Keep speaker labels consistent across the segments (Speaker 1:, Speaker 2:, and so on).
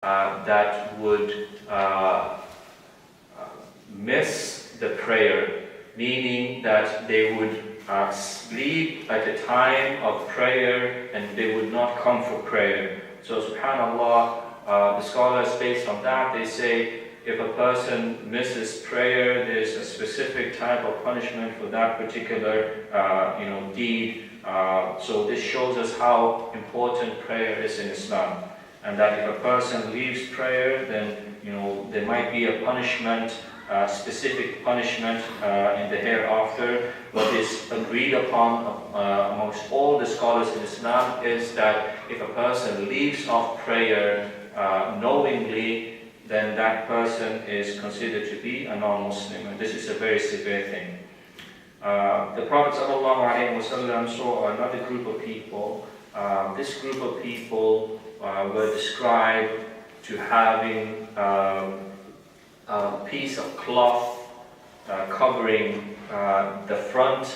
Speaker 1: that would miss the prayer, meaning that they would sleep at the time of prayer and they would not come for prayer. So subhanAllah, the scholars based on that, they say if a person misses prayer, there's a specific type of punishment for that particular deed. So this shows us how important prayer is in Islam, and that if a person leaves prayer, then there might be a punishment, specific punishment in the hereafter. What is agreed upon amongst all the scholars in Islam is that if a person leaves off prayer knowingly, then that person is considered to be a non-Muslim, and this is a very severe thing. The Prophet ﷺ saw another group of people. This group of people were described to having a piece of cloth covering the front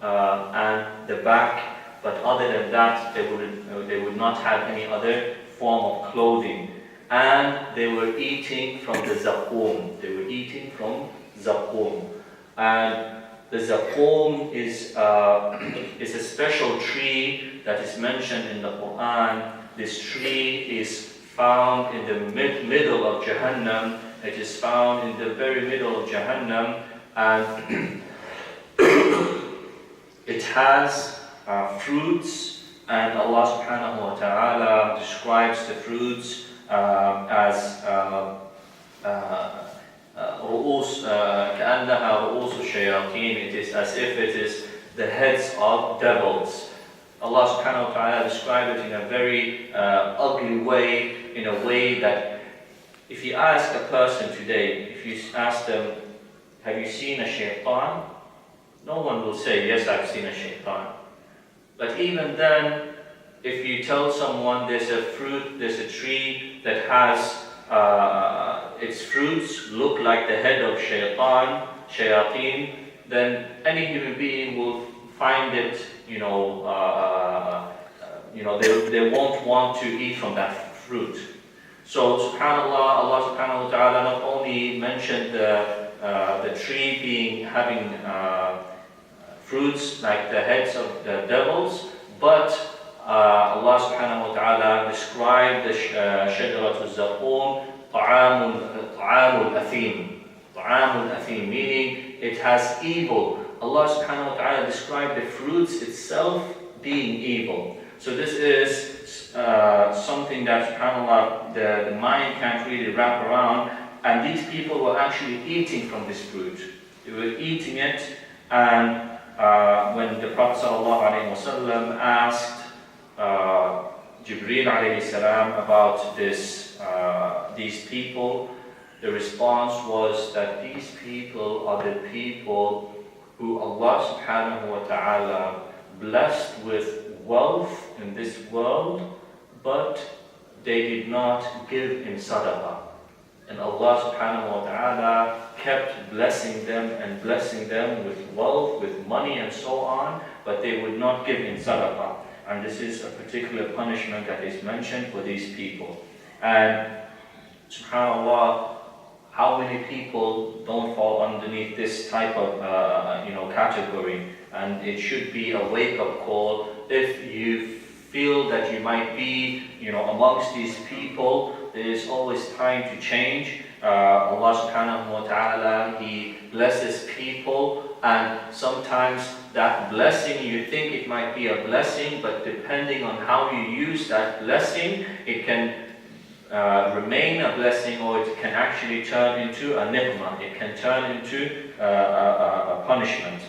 Speaker 1: and the back, but other than that, they would not have any other form of clothing. And they were eating from the zaqqum. They were eating from zaqqum. And the zaqqum is a special tree that is mentioned in the Quran. This tree is found in the middle of Jahannam. It is found in the very middle of Jahannam, and it has fruits, and Allah subhanahu wa ta'ala describes the fruits as رؤوس كأنها رؤوس الشياطين. It is as if it is the heads of devils. Allah subhanahu wa ta'ala described it in a very ugly way, in a way that if you ask a person today, if you ask them, have you seen a shaitan? No one will say, yes, I've seen a shaitan. But even then, if you tell someone there's a fruit, there's a tree that has its fruits look like the head of shayateen, then any human being will find it, they won't want to eat from that fruit. So subhanAllah, Allah subhanahu wa ta'ala not only mentioned the tree having fruits like the heads of the devils, but Allah subhanahu wa ta'ala described the shajaratul zaqqum ta'amul athim, meaning it has evil. Allah subhanahu wa ta'ala described the fruits itself being evil. So this is something that subhanAllah the mind can't really wrap around, and these people were actually eating from this fruit. They were eating it, and when the Prophet ﷺ asked Jibreel alayhi salam about these people, the response was that these people are the people who Allah subhanahu wa ta'ala blessed with wealth in this world, but they did not give in sadaqah. And Allah subhanahu wa ta'ala kept blessing them and blessing them with wealth, with money and so on, but they would not give in sadaqah. And this is a particular punishment that is mentioned for these people. And subhanAllah, how many people don't fall underneath this type of category? And it should be a wake-up call. If you feel that you might be amongst these people, there is always time to change. Allah subhanahu wa ta'ala, He blesses people, and sometimes that blessing, you think it might be a blessing, but depending on how you use that blessing, it can remain a blessing, or it can actually turn into a ni'mah. It can turn into a punishment.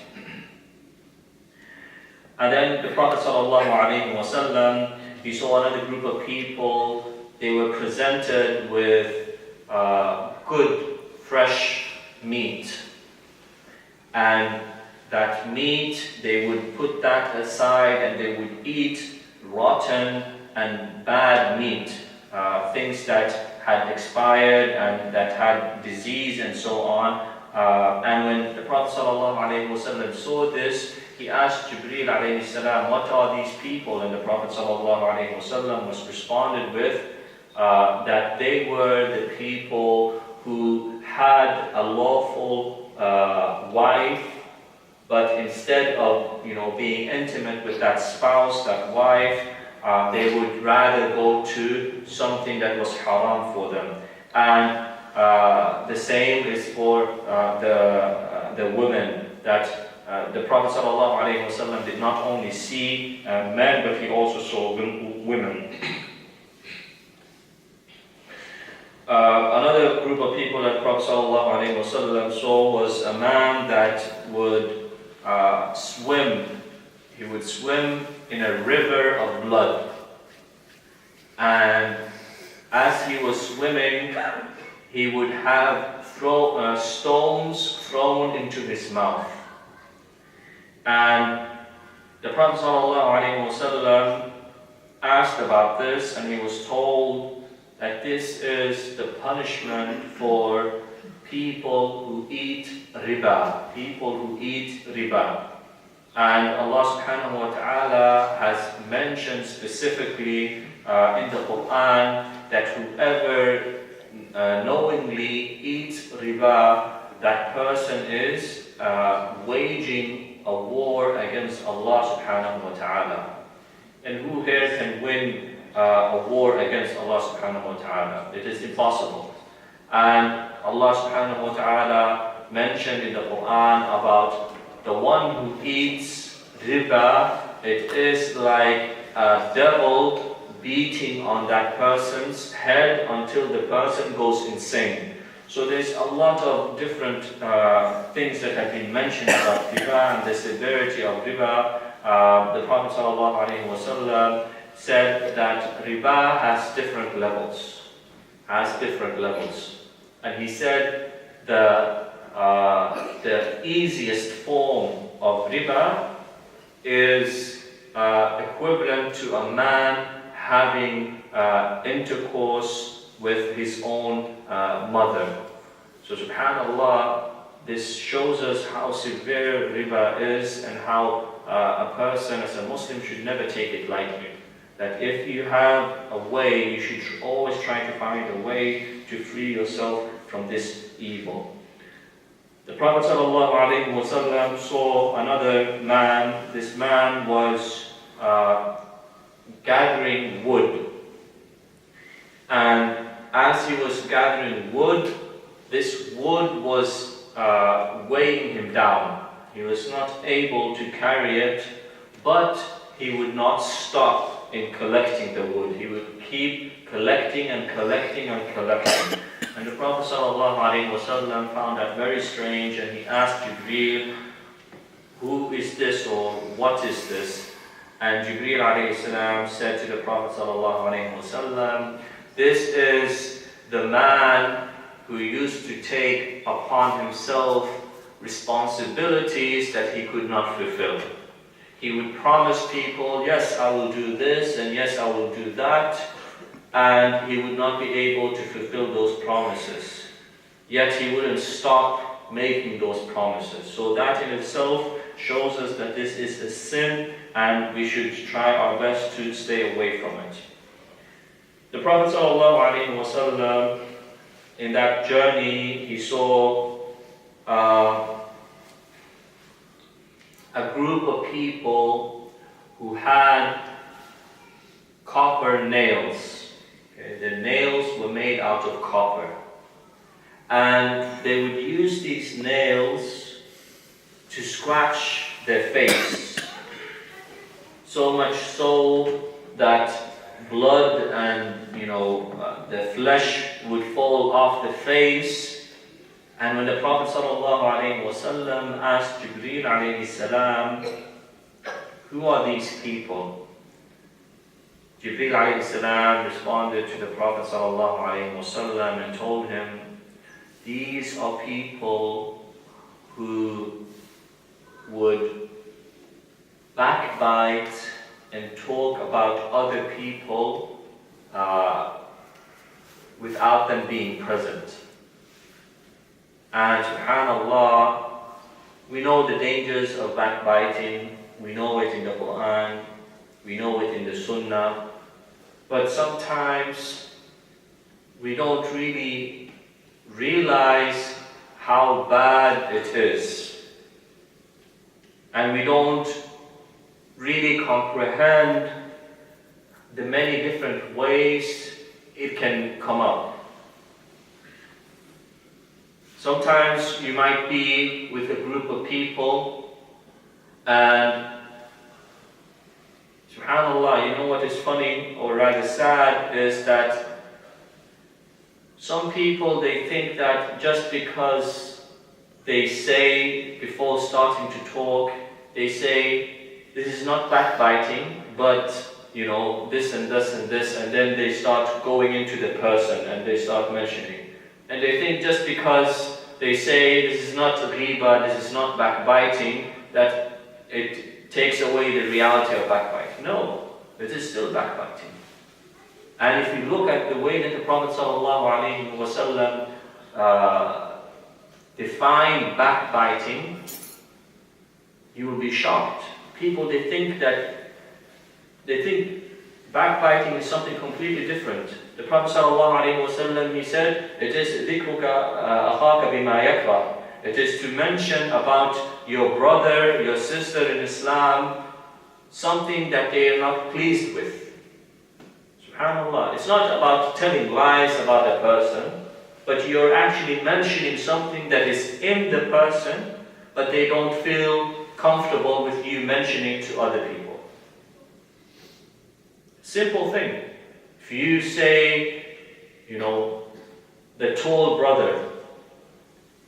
Speaker 1: And then the Prophet ﷺ, he saw another group of people. They were presented with good, fresh meat. And that meat, they would put that aside and they would eat rotten and bad meat. Things that had expired and that had disease and so on. And when the Prophet ﷺ saw this, he asked Jibreel alayhi salam, what are these people? And the Prophet ﷺ was responded with, that they were the people who had a lawful wife, but instead of being intimate with that spouse, that wife, they would rather go to something that was haram for them. And the same is for the women, that the Prophet ﷺ did not only see men, but he also saw women. Another group of people that Prophet ﷺ saw was a man that would swim. He would swim in a river of blood. And as he was swimming, he would have stones thrown into his mouth. And the Prophet ﷺ asked about this, and he was told that this is the punishment for people who eat riba. People who eat riba. And Allah subhanahu wa ta'ala has mentioned specifically in the Quran that whoever knowingly eats riba, that person is waging a war against Allah subhanahu wa ta'ala. And who here can win a war against Allah subhanahu wa ta'ala? It is impossible. And Allah subhanahu wa ta'ala mentioned in the Quran about the one who eats riba, it is like a devil beating on that person's head until the person goes insane. So there's a lot of different things that have been mentioned about riba and the severity of riba. The Prophet ﷺ said that riba has different levels. And he said the easiest form of riba is equivalent to a man having intercourse with his own mother. So subhanallah, this shows us how severe riba is and how a person as a Muslim should never take it lightly. That if you have a way, you should always try to find a way to free yourself from this evil. The Prophet ﷺ saw another man. This man was gathering wood. And as he was gathering wood, this wood was weighing him down. He was not able to carry it, but he would not stop in collecting the wood. He would keep collecting and collecting and collecting. And the Prophet ﷺ found that very strange, and he asked Jibreel, who is this, or what is this? And Jibreel ﷺ said to the Prophet ﷺ, this is the man who used to take upon himself responsibilities that he could not fulfill. He would promise people, yes, I will do this, and yes, I will do that, and he would not be able to fulfill those promises. Yet he wouldn't stop making those promises. So that in itself shows us that this is a sin, and we should try our best to stay away from it. The Prophet ﷺ, in that journey, he saw a group of people who had copper nails. Okay? The nails were made out of copper. And they would use these nails to scratch their face. So much so that blood and the flesh would fall off the face. And when the Prophet ﷺ asked Jibreel alayhi salam, who are these people? Jibreel alayhi salam responded to the Prophet ﷺ and told him, these are people who would backbite and talk about other people without them being present. And subhanallah, we know the dangers of backbiting. We know it in the Quran. We know it in the Sunnah. But sometimes we don't really realize how bad it is. And we don't really comprehend the many different ways it can come up. Sometimes you might be with a group of people and subhanAllah, you know what is funny or rather sad is that some people, they think that just because they say before starting to talk, they say this is not backbiting, but you know, this and this and this, and then they start going into the person and they start mentioning. And they think just because they say this is not riba, this is not backbiting, that it takes away the reality of backbiting. No, it is still backbiting. And if you look at the way that the Prophet ﷺ defined backbiting, you will be shocked. People, they think backbiting is something completely different. The Prophet ﷺ, he said, it is ذِكْرُكَ أَخَاكَ بِمَا يَكْرَهُ. It is to mention about your brother, your sister in Islam, something that they are not pleased with. SubhanAllah. It's not about telling lies about a person, but you're actually mentioning something that is in the person, but they don't feel comfortable with you mentioning to other people. Simple thing. If you say, you know, the tall brother,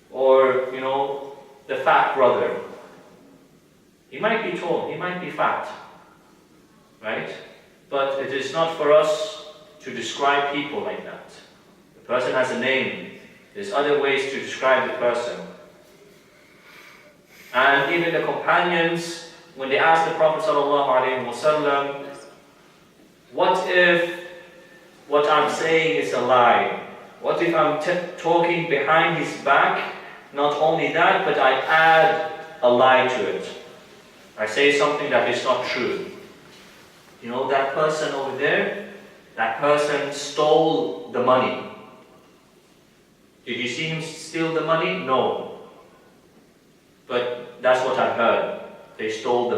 Speaker 1: or, you know, the fat brother, he might be tall, he might be fat, right? But it is not for us to describe people like that. The person has a name. There's other ways to describe the person. And even the companions, when they asked the Prophet ﷺ, what if what I'm saying is a lie? What if I'm talking behind his back? Not only that, but I add a lie to it. I say something that is not true. You know that person over there? That person stole the money. Did you see him steal the money? No. But that's what I heard. They stole the